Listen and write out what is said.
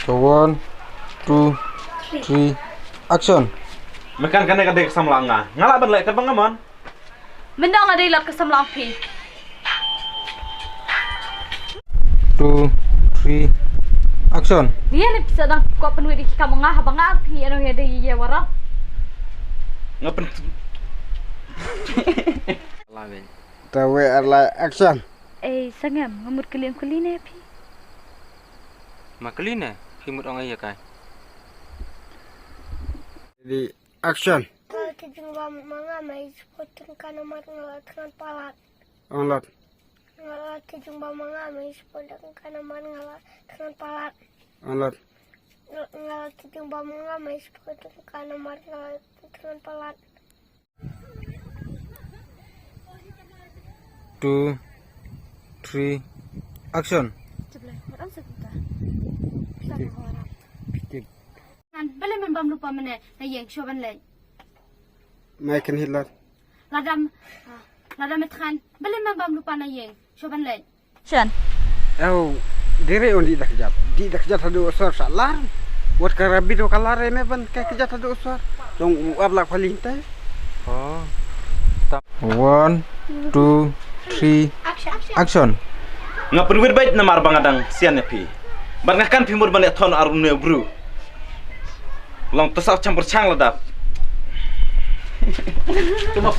So 1, 2, 3, action. Mekan kan kadek samlang ngala ban lek terbang amon. Mendang ada ilat kesamlang pi. 2, 3, action. Dia ni bisa dah kau penuh di kamu ngah bangah pi anu ya di ya wara. Ngapen Tawe arla action. Sangam ngamut kalian kuline pi. Maklina, himut orang iya kai. Di action. Kalau tijungba mga may spotting ka naman ng palat. Onlat. Ngala tijungba mga may spotting ka naman ng palat. Onlat. Ngala tijungba mga may spotting ka naman ng palat. 2, 3, action. Sebelah, orang sebentar. Kan, balik membam lupa mana, na yang shoban lagi. Makin hilat. Ladam etkan, balik membam lupa na yang shoban lagi. Shan. Dire undi dah kejap. Di dah kejap ada usar salar. Buat karabi do kalar ini ban kayak kejap ada usar. Dong ablak palintai. Oh. 1, 2, 3, action. ngapen wir bait na mar bangadang sian ya pi. Ban ngakan pi mur ban ya thon ar ne bru. Long to sa campur chang ladap. Cuma